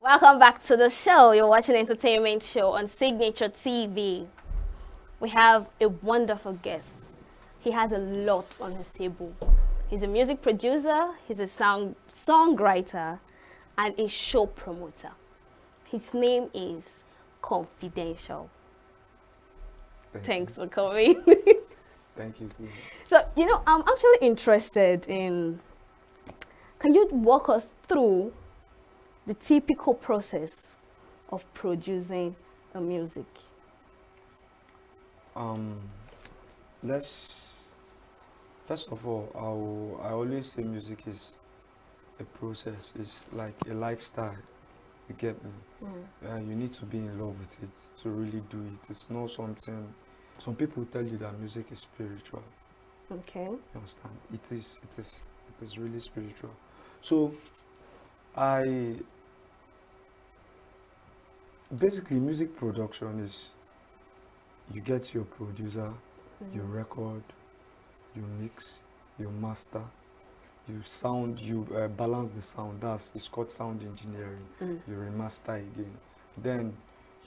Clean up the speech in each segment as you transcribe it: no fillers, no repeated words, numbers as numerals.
Welcome back to the show. You're watching Entertainment Show on Signature TV. We have a wonderful guest. He has a lot on his table. He's a music producer, he's a songwriter, and a show promoter. His name is Confidential. Thanks for coming. Thank you. So, I'm actually interested in, can you walk us through the typical process of producing a music? First of all, I always say music is a process. It's like a lifestyle. You get me? You need to be in love with it to really do it. It's not something. Some people tell you that music is spiritual. Okay. You understand? It is. It is really spiritual. So, I basically music production is you get your producer, you record, you mix, you master, you sound, you balance the sound. It's called sound engineering. You remaster again. Then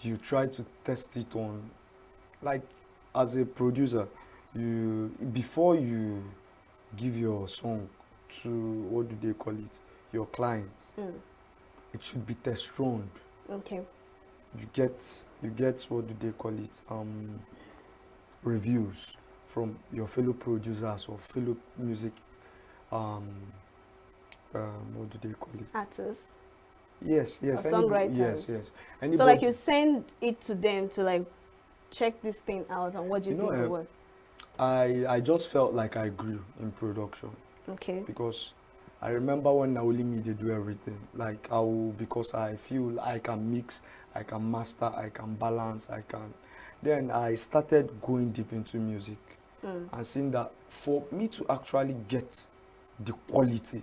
you try to test it on, like as a producer, before you give your song to, what do they call it, your clients, it should be test run. Okay. You get what do they call it, reviews from your fellow producers or fellow music, what do they call it, Artists. yes, Or songwriters. yes, anybody. So like you send it to them to like check this thing out and what do you You know, think it was? I just felt like I grew in production Okay. because I remember when only me they do everything. Like because I feel I can mix, I can master, I can balance, I can. Then I started going deep into music and seeing that for me to actually get the quality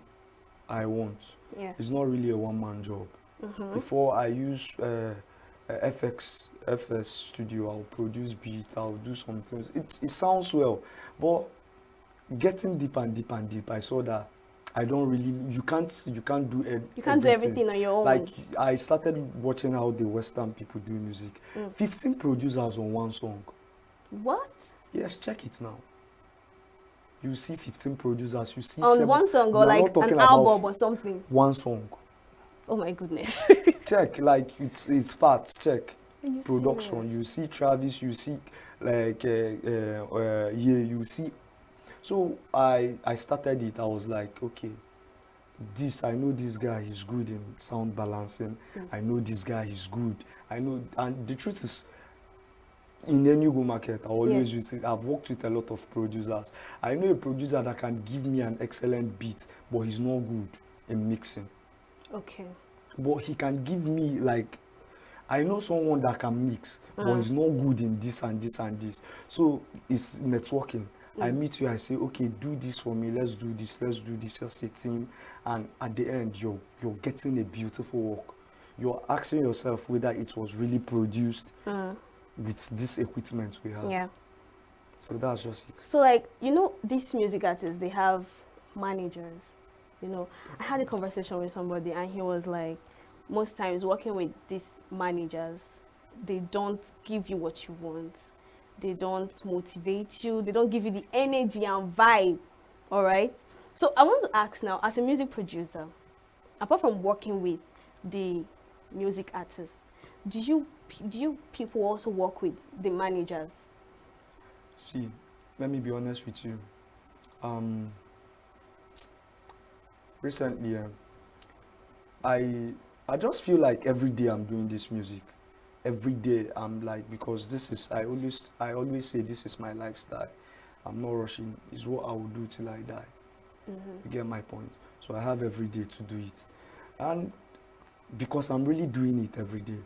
I want, Yeah. it's not really a one-man job. Before I use FS Studio, I'll produce beat, I'll do some things. It sounds well, but getting deep and deep and deep, I saw that I don't really. You can't do You can't do everything on your own. Like I started watching how the Western people do music. 15 producers on one song. What? Yes, check it now. You see 15 producers. You see On one song or We are like not talking an about album or something? one song. Oh my goodness. Check, like it's facts. Check Are you production. serious? You see Travis. You see like yeah. You see. So I started it. I was like, okay, I know this guy is good in sound balancing. I know this guy is good. I know, and the truth is, in Enugu market, I always use it. I've worked with a lot of producers. I know a producer that can give me an excellent beat, but he's not good in mixing. Okay. But he can give me, like, I know someone that can mix, but he's not good in this and this and this. So it's networking. I meet you, I say, okay, do this for me, let's do this, just a team. And at the end, you're getting a beautiful work. You're asking yourself whether it was really produced with this equipment we have. Yeah. So that's just it. So like, these music artists, they have managers. I had a conversation with somebody and he was like, most times working with these managers, they don't give you what you want. They don't motivate you. They don't give you the energy and vibe. All right. So I want to ask now, as a music producer, apart from working with the music artists, do you people also work with the managers? See, let me be honest with you. Recently, I just feel like every day I'm doing this music. Every day I'm like, because this is, I always say this is my lifestyle. I'm not rushing. It's what I will do till I die. You get my point? So I have every day to do it. And because I'm really doing it every day,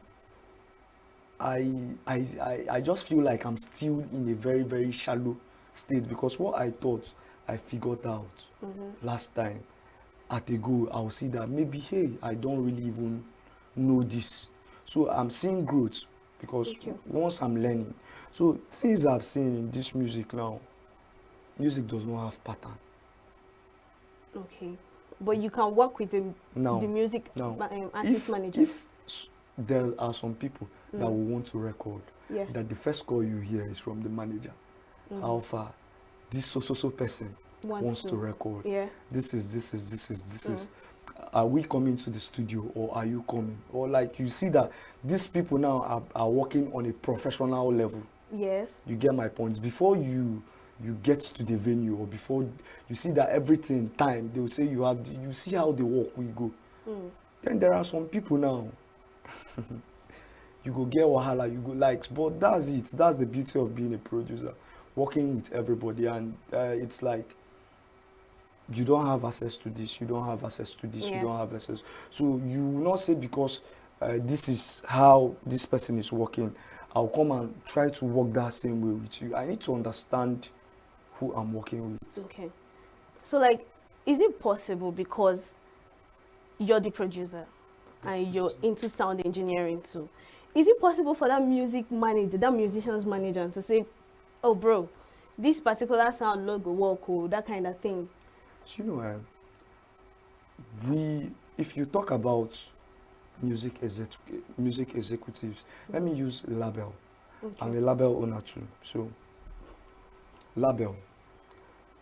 I just feel like I'm still in a very, very shallow state, because what I thought I figured out last time, at a go, I'll see that maybe, hey, I don't really even know this. So I'm seeing growth because once I'm learning. So things I've seen in this music now, music does not have pattern. Okay. But you can work with the Now, music now, artist manager. if there are some people that will want to record. Yeah. That the first call you hear is from the manager. How far this so person wants to record. Yeah. This is. Are we coming to the studio or are you coming? Or like you see that these people now are working on a professional level. Yes. You get my point. Before you get to the venue or before you see that everything time, they will say you see how the work will go. Then there are some people now, you go get wahala, you go like, but that's it. That's the beauty of being a producer, working with everybody. And it's like, you don't have access to this, you don't have access to this, you don't have access. So you will not say because this is how this person is working, I'll come and try to work that same way with you. I need to understand who I'm working with. Okay. So like, is it possible because you're the producer and you're into sound engineering too, is it possible for that music manager, that musician's manager to say, oh bro, this particular sound logo work or that kind of thing? So, you know, if you talk about music executives, let me use label. Okay. I'm a label owner too. So, label.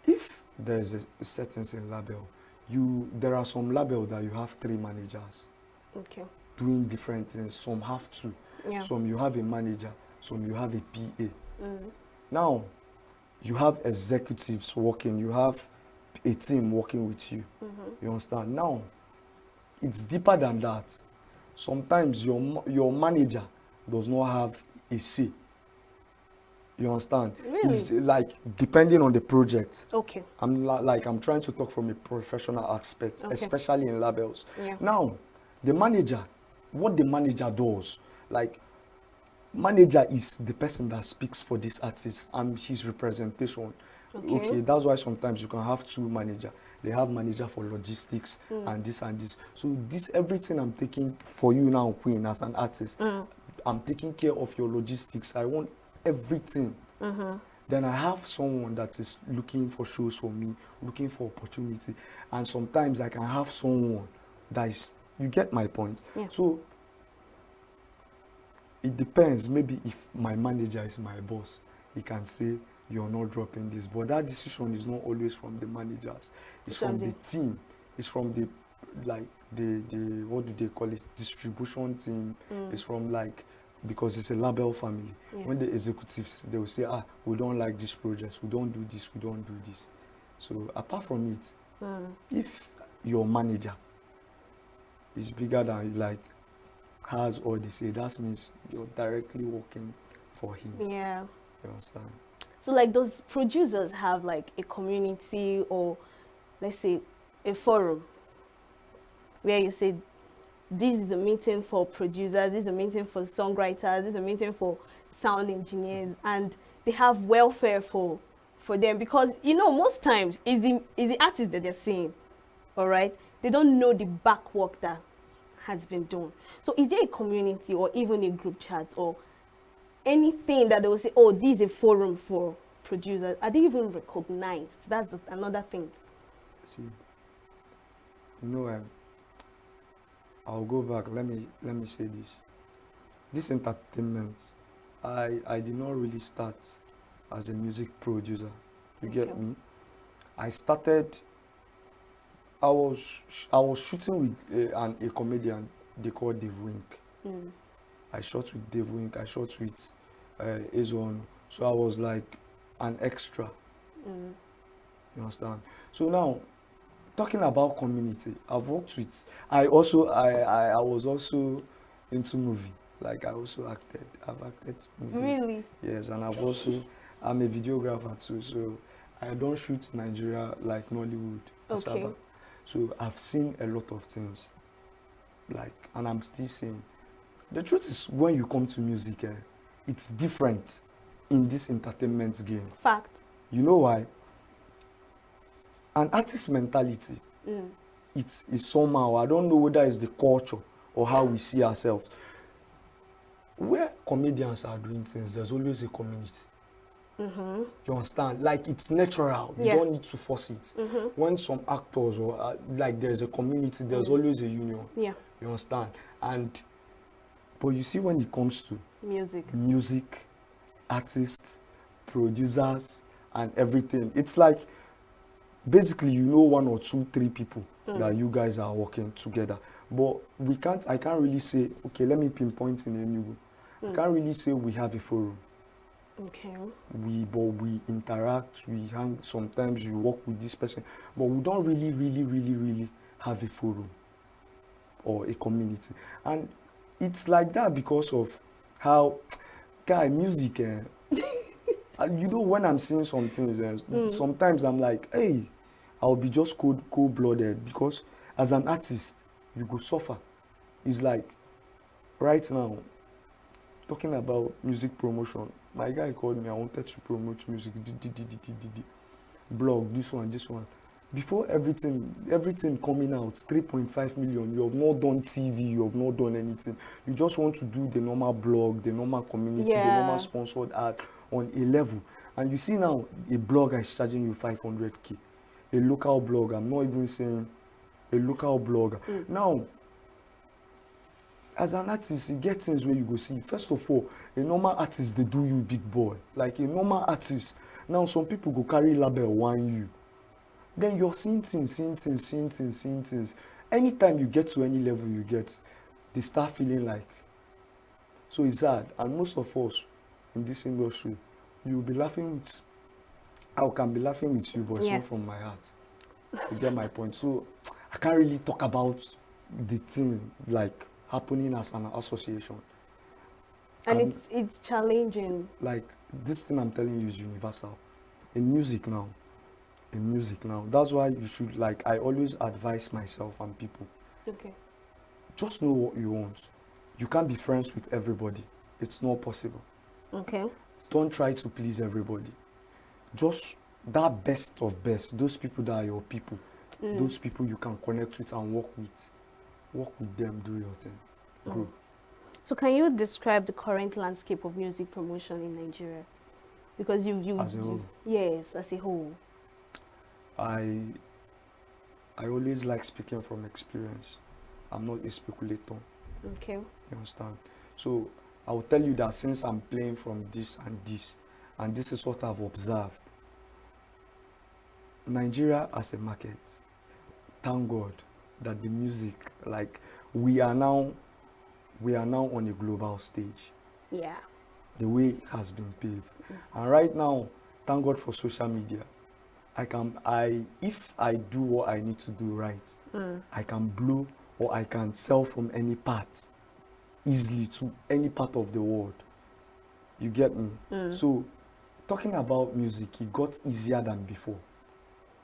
If there is a settings in label, there are some label that you have 3 managers. Okay. Doing different things. Some have 2. Yeah. Some you have a manager. Some you have a PA. Now, you have executives working. You have a team working with you. You understand? Now, it's deeper than that. Sometimes your manager does not have a say. You understand? Really? It's like depending on the project. Okay. I'm trying to talk from a professional aspect, Okay. especially in labels. Yeah. Now, the manager, what the manager does, like, manager is the person that speaks for this artist and his representation. Okay, that's why sometimes you can have 2 managers. They have manager for logistics and this and this. So everything I'm taking for you now, Queen, as an artist, I'm taking care of your logistics. I want everything. Then I have someone that is looking for shows for me, looking for opportunity. And sometimes I can have someone that is, you get my point? Yeah. So it depends. Maybe if my manager is my boss, he can say, you're not dropping this. But that decision is not always from the managers. It's from the team. It's from the, like, the what do they call it, distribution team. It's from, like, because it's a label family. Yeah. When the executives, they will say, we don't like this project, we don't do this, we don't do this. So apart from it, if your manager is bigger than, like, has all they say, that means you're directly working for him. Yeah. You understand? So like, those producers have like a community, or let's say a forum where you say, this is a meeting for producers, this is a meeting for songwriters, this is a meeting for sound engineers, and they have welfare for them, because you know most times is the artist that they're seeing, all right? They don't know the back work that has been done. So is there a community or even a group chat or anything that they will say, oh, this is a forum for producers? Are they even recognized? That's another thing. See, you know, I'll go back. Let me say this. This entertainment, I did not really start as a music producer. You get me? I was shooting with a comedian they call Dave Wink. I shot with Dave Wink. I shot with Ezone. So I was like an extra. You understand? So now, talking about community, I've worked with. I was also into movie. Like, I also acted. I've acted movies. Really? Yes, and I'm a videographer too. So I don't shoot Nigeria like Nollywood. Okay. So I've seen a lot of things. Like, and I'm still saying, the truth is, when you come to music, it's different in this entertainment game. Fact. You know why? An artist mentality, it is somehow, I don't know whether it's the culture or how we see ourselves. Where comedians are doing things, there's always a community. You understand? Like, it's natural. You don't need to force it. When some actors or like there's a community, there's always a union. Yeah. You understand? And But you see, when it comes to music, artists, producers, and everything, it's like basically you know 1 or 2, 3 people that you guys are working together. But I can't really say, okay, let me pinpoint in Enugu. I can't really say we have a forum. Okay. But we interact, we hang, sometimes you work with this person, but we don't really have a forum or a community. And it's like that because of how, music, and you know, when I'm seeing some things, sometimes I'm like, hey, I'll be just cold-blooded, because as an artist, you go suffer. It's like, right now, talking about music promotion, my guy called me, I wanted to promote music, blog, this one. Before everything coming out, 3.5 million, you have not done TV, you have not done anything. You just want to do the normal blog, the normal community, the normal sponsored ad on a level. And you see now, a blogger is charging you 500K. A local blogger, I'm not even saying a local blogger. Now, as an artist, you get things where you go see. First of all, a normal artist, they do you big boy. Like a normal artist. Now, some people go carry label whine you. Then you're seeing things. Anytime you get to any level you get, they start feeling like. So it's sad. And most of us in this industry, you'll be laughing with, I can be laughing with you, but it's not from my heart. You get my point? So I can't really talk about the thing like happening as an association. And it's challenging. Like, this thing I'm telling you is universal. In music now, that's why you should, like, I always advise myself and people. Okay. Just know what you want. You can't be friends with everybody. It's not possible. Okay. Don't try to please everybody. Just that best of best, those people that are your people, those people you can connect with and work with them, do your thing. Grow. So can you describe the current landscape of music promotion in Nigeria? Because As a whole? Yes, as a whole. I always like speaking from experience. I'm not a speculator. Okay. You understand? So I will tell you that since I'm playing from this, and this is what I've observed. Nigeria as a market, thank God that the music, like, we are now on a global stage. Yeah. The way has been paved. And right now, thank God for social media. If I do what I need to do right, I can blow, or I can sell from any part easily to any part of the world. You get me? So, talking about music, it got easier than before.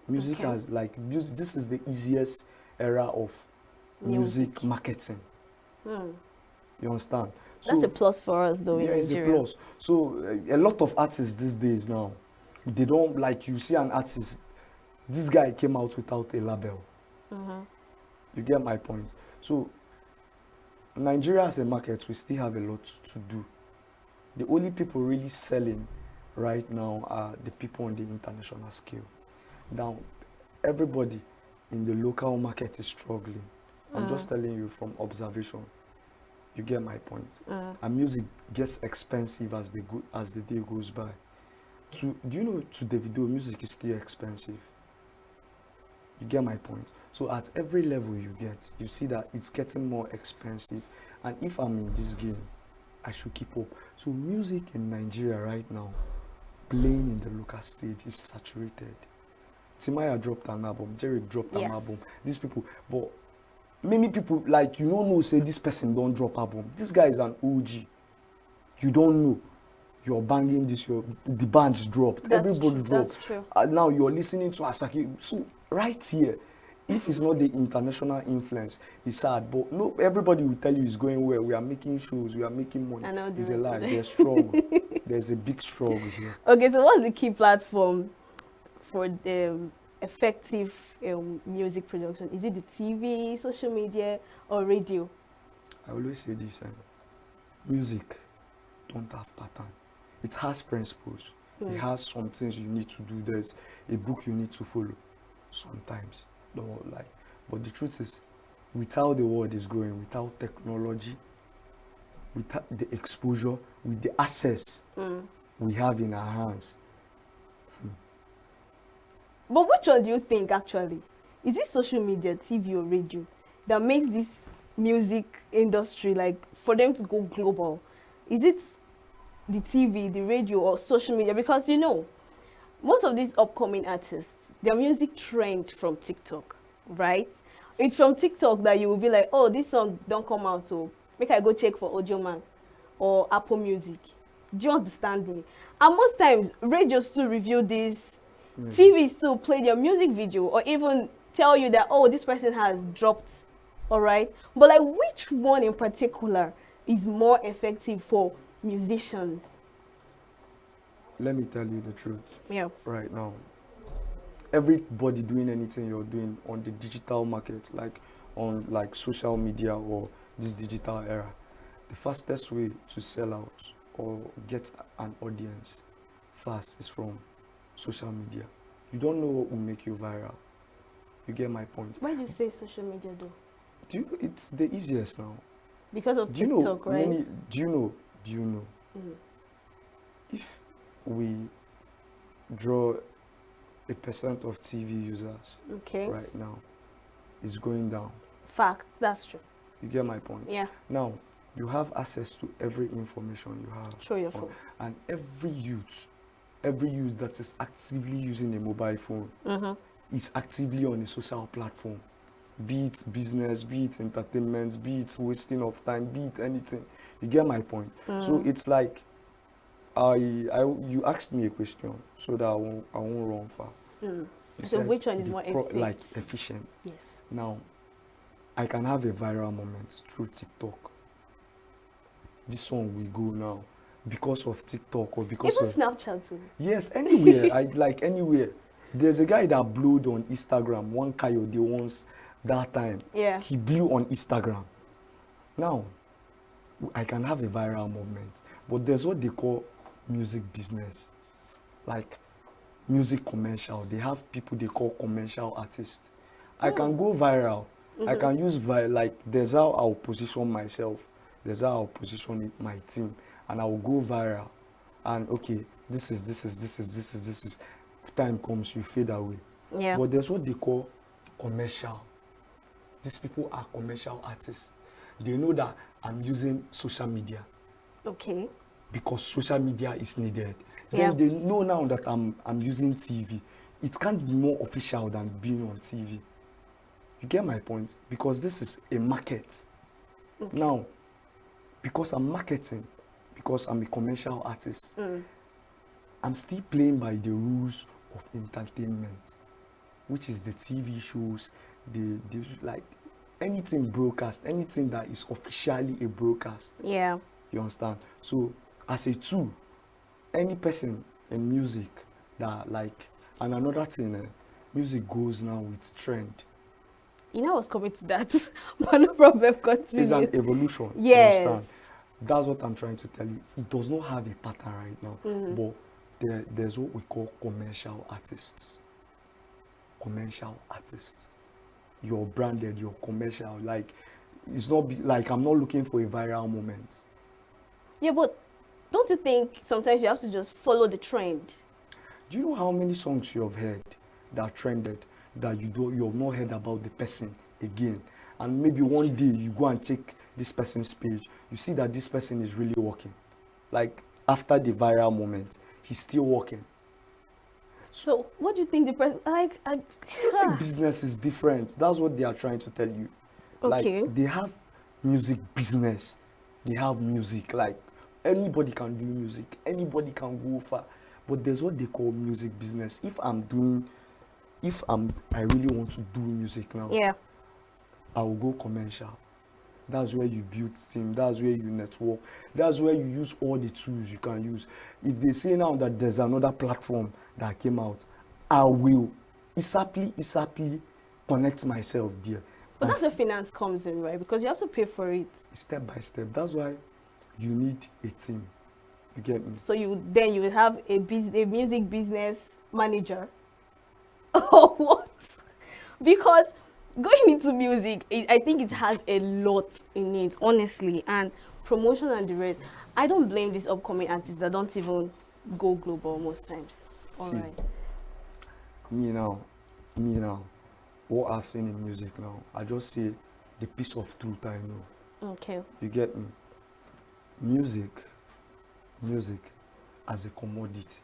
Music has, like, this is the easiest era of music marketing. You understand? That's a plus for us, though. Yeah, it's a plus. So a lot of artists these days now, they don't, like, you see an artist, this guy came out without a label. You get my point? So Nigeria as a market, we still have a lot to do. The only people really selling right now are the people on the international scale. Now, everybody in the local market is struggling. I'm just telling you from observation. You get my point? And music gets expensive as the day goes by. Do you know, to Davido, music is still expensive? You get my point? So at every level you get, you see that it's getting more expensive. And if I'm in this game, I should keep up. So music in Nigeria right now, playing in the local stage, is saturated. Timaya dropped an album, Jerick dropped an album. These people, but many people, like, you don't know, say this person don't drop album. This guy is an OG. You don't know. You're banging this, the band dropped. Everybody dropped. That's true. Now you're listening to Asake. So right here, if it's not the international influence, it's sad. But no, everybody will tell you it's going well. We are making shows, we are making money. It's a lie. There's struggle. There's a big struggle here. Okay, so what's the key platform for the effective music production? Is it the TV, social media, or radio? I always say this, music don't have pattern. It has principles. It has some things you need to do. There's a book you need to follow sometimes. But the truth is, with how the world is going, without technology, with the exposure, with the access we have in our hands. But which one do you think actually? Is it social media, TV or radio that makes this music industry, like for them to go global? Is it the TV, the radio or social media? Because you know, most of these upcoming artists, their music trend from TikTok, right? It's from TikTok that you will be like, oh, this song don't come out, so make I go check for Audiomack or Apple Music. Do you understand me? And most times, radio still review this, TV still play their music video or even tell you that, oh, this person has dropped, all right? But like, which one in particular is more effective for musicians? Let me tell you the truth. Yeah. Right now, everybody doing anything you're doing on the digital market, like on like social media or this digital era, the fastest way to sell out or get an audience fast is from social media. You don't know what will make you viral. You get my point? Why do you say social media though? Do you know it's the easiest now? Because of Do you know TikTok, right? do you know if we draw a percent of TV users Okay. right now is going down. Facts, that's true. You get my point? Yeah. Now, you have access to every information you have. Show your on- phone. And every youth that is actively using a mobile phone is actively on a social platform. Be it business, be it entertainment, be it wasting of time, be it anything. You get my point? So it's like you asked me a question so that I won't run far. You So said which one is the more like effective? efficient. Yes. Now, I can have a viral moment through TikTok. This song will go now because of TikTok or because Even of Snapchat too. yes, anywhere. I like anywhere. There's a guy that blew on Instagram. One Coyote once that time. Yeah. He blew on Instagram. Now, I can have a viral movement, but there's what they call music business, like music commercial. They have people they call commercial artists. I can go viral. I can use like there's how I'll position myself. There's how I'll position my team, and I'll go viral. And okay, this is. Time comes, you fade away. Yeah. But there's what they call commercial. These people are commercial artists. They know that I'm using social media Okay. because social media is needed. Yeah. Then they know now that I'm using TV. It can't be more official than being on TV. You get my point? Because this is a market. Okay. Now, because I'm marketing, because I'm a commercial artist, I'm still playing by the rules of entertainment, which is the TV shows, the like anything broadcast, anything that is officially a broadcast. Yeah. You understand? So as a tool, any person in music that like, and another thing, music goes now with trend. You know I was coming to that. But no problem, continue. It's an evolution. Yes. You understand? That's what I'm trying to tell you. It does not have a pattern right now, but there's what we call commercial artists. Commercial artists. You're branded, you're commercial. Like, it's not like I'm not looking for a viral moment. Yeah, but don't you think sometimes you have to just follow the trend? Do you know how many songs you have heard that trended that you have not heard about the person again? And maybe one day you go and check this person's page, you see that this person is really working. Like after the viral moment, he's still working. So what do you think the person Music business is different. That's what they are trying to tell you. Okay. Like they have music business. They have music. Like anybody can do music. Anybody can go far. But there's what they call music business. If I really want to do music now, Yeah. I will go commercial. That's where you build team. That's where you network. That's where you use all the tools you can use. If they say now that there's another platform that came out, I will easily connect myself there. But that's where finance comes in, right? Because you have to pay for it. Step by step. That's why you need a team. You get me? So you will have a music business manager. Or what? Because going into music, I think it has a lot in it, honestly. And promotion and the rest. I don't blame these upcoming artists that don't even go global most times. All See, right. me now, what I've seen in music now, I just say the piece of truth I know. Okay. You get me? Music as a commodity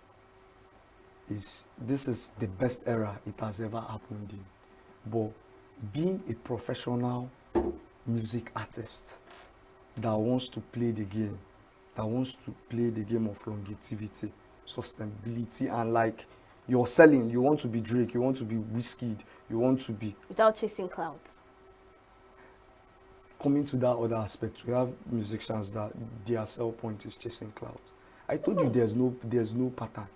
this is the best era it has ever happened in. But being a professional music artist that wants to play the game, of longevity, sustainability, and like you're selling, you want to be Drake, you want to be Wizkid, you want to be Without chasing clouds. coming to that other aspect. We have musicians that their sell point is chasing clouds. I told you there's no pattern.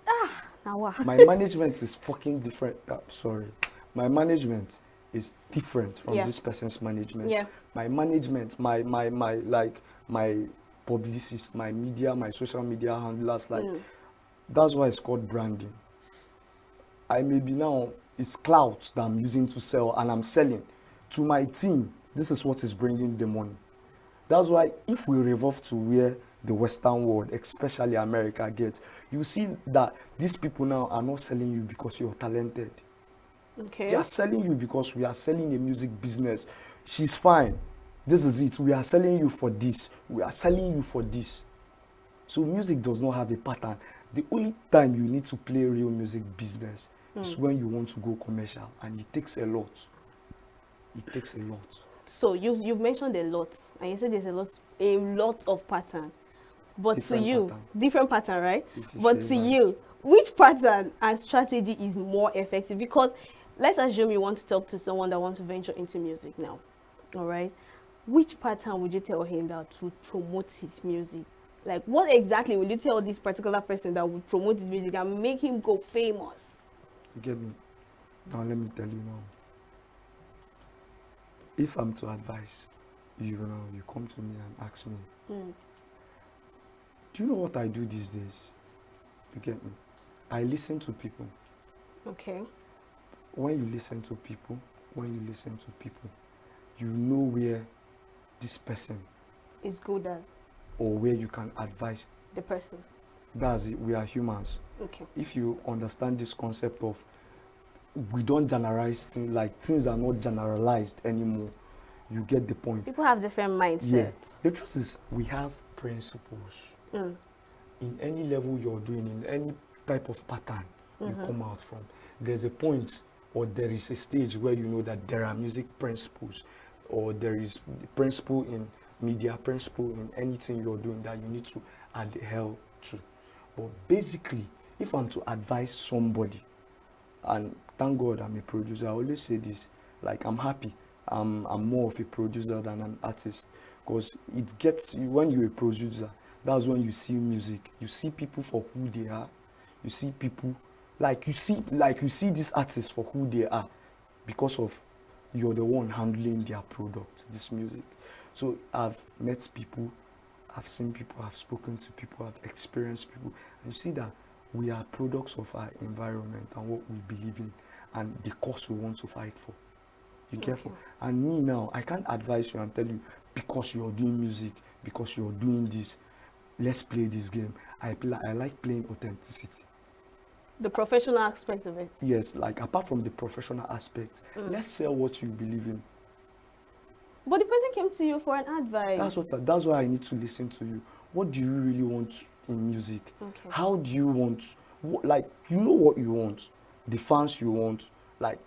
Now what? My management is fucking different. Sorry. My management is different from this person's management. Yeah. My management, my publicist, my media, my social media handlers, that's why it's called branding. I may be now, it's clouds that I'm using to sell, and I'm selling to my team. This is what is bringing the money. That's why if we revolve to where the Western world, especially America, gets, you see that these people now are not selling you because you're talented. Okay. They are selling you because we are selling a music business. She's fine. This is it. We are selling you for this. We are selling you for this. So music does not have a pattern. The only time you need to play real music business is when you want to go commercial, and it takes a lot. It takes a lot. So you've mentioned a lot, and you said there's a lot of pattern. But Different to you, pattern. different pattern, right? If you But say to that. you, which pattern and strategy is more effective? Because let's assume you want to talk to someone that wants to venture into music now, all right? Which pattern would you tell him that would promote his music? Like, what exactly would you tell this particular person that would promote his music and make him go famous? You get me? Now let me tell you now. If I'm to advise you now, you come to me and ask me, do you know what I do these days? You get me? I listen to people. Okay. When you listen to people, you know where this person It's good at or where you can advise. the person. That's it. We are humans. Okay. If you understand this concept of we don't generalize things, like things are not generalized anymore, you get the point. People have different mindsets. Yeah. The truth is we have principles. In any level you're doing, in any type of pattern you come out from, there's a point or there is a stage where you know that there are music principles, or there is principle in media, principle in anything you're doing that you need to adhere to. But basically, if I'm to advise somebody, and thank God I'm a producer, I always say this, like I'm happy I'm more of a producer than an artist, because it gets you, when you're a producer, that's when you see music, you see people for who they are, you see people you see these artists for who they are, because of you're the one handling their product, this music. So I've met people, I've seen people, I've spoken to people, I've experienced people, and you see that we are products of our environment and what we believe in and the cause we want to fight for. You get for? And me now, I can't advise you and tell you, because you're doing music, because you're doing this, let's play this game. I like playing authenticity. The professional aspect of it. Yes, like apart from the professional aspect, let's sell what you believe in. But the person came to you for an advice. That's why I need to listen to you. What do you really want in music? Okay. How do you want? Like, you know what you want, the fans you want. Like,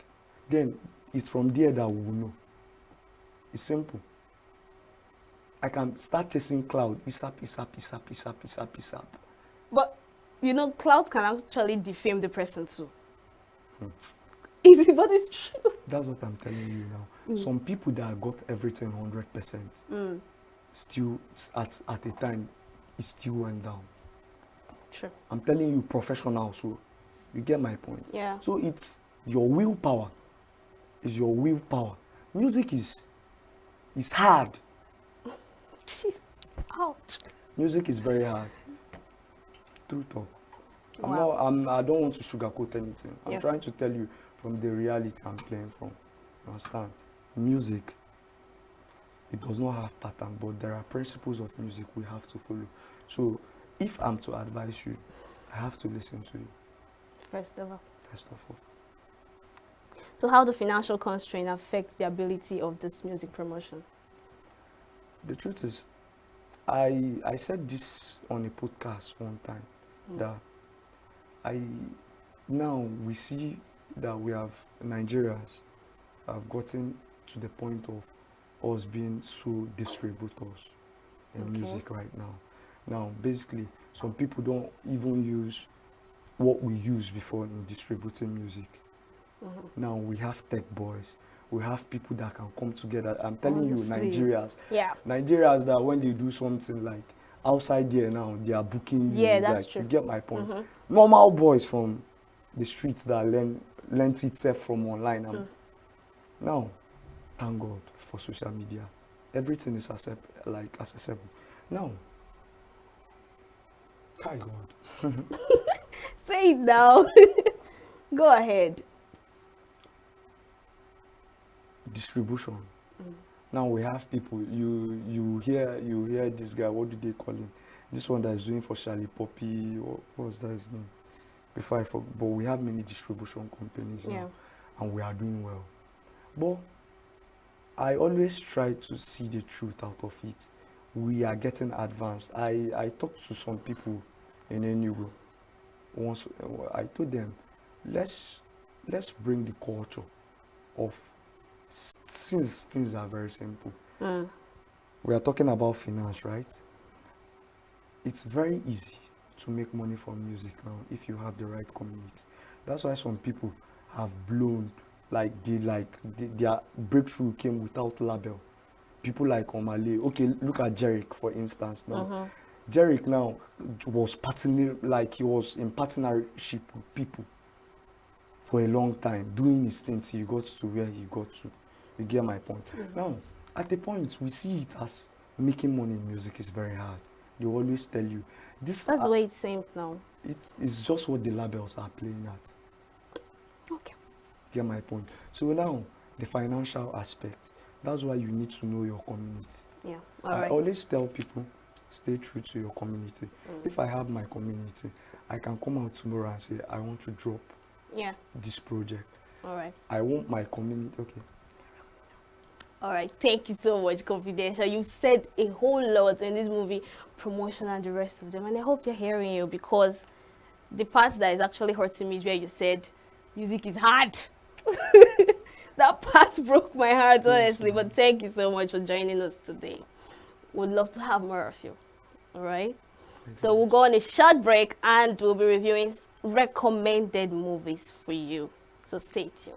then it's from there that we will know. It's simple. I can start chasing cloud. Isap. But you know, clouds can actually defame the person too. Easy, but it's true. That's what I'm telling you now. Some people that got everything 100%, still at a time, it still went down. True. I'm telling you, professional, so you get my point. Yeah. So it's your willpower. It's your willpower. Music is hard. Ouch. Music is very hard. True talk. Wow. I don't want to sugarcoat anything. I'm Yeah. trying to tell you from the reality I'm playing from. You understand? Music it does not have pattern, but there are principles of music we have to follow. So if I'm to advise you, I have to listen to you, First of all. first of all. So how do financial constraints affect the ability of this music promotion? The truth is, I said this on a podcast one time, that I now we see that we have Nigerians have gotten to the point of us being so distributors in Okay. music right now. Now, basically, some people don't even use what we used before in distributing music. Now we have tech boys, we have people that can come together. I'm telling you, Honestly. Nigerians that when they do something like outside there now, they are booking you. Yeah, that's like, true. You get my point. Normal boys from the streets that learned itself from online. Now, thank God for social media. Everything is accessible. Now, thank God. Say it now. Go ahead. Distribution. Now we have people. You hear this guy. What do they call him? This one that is doing for Charlie Poppy. What was that his name? Before I forgot. But we have many distribution companies Yeah. now, and we are doing well. But I always try to see the truth out of it. We are getting advanced. I talked to some people in Enugu once. I told them, let's bring the culture of since things are very simple. We are talking about finance, right? It's very easy to make money from music now if you have the right community. That's why some people have blown, their breakthrough came without label. People like Omale. Okay, look at Jerick, for instance now. Jerick now was he was in partnership with people for a long time, doing his thing till he got to where he got to. You get my point? Now, at a point, we see it as making money in music is very hard. They always tell you this. That's the way it seems now. It's just what the labels are playing at. Okay. You get my point? So now, the financial aspect. That's why you need to know your community. Yeah. All I right. always tell people, stay true to your community. If I have my community, I can come out tomorrow and say, I want to drop Yeah. this project. All right. I want my community. Okay. All right. Thank you so much, Confidential. You said a whole lot in this movie, promotion and the rest of them, and I hope they're hearing you, because the part that is actually hurting me is where you said music is hard. That part broke my heart, honestly. But thank you so much for joining us today. Would love to have more of you. All right. So we'll go on a short break and we'll be reviewing recommended movies for you. So stay tuned.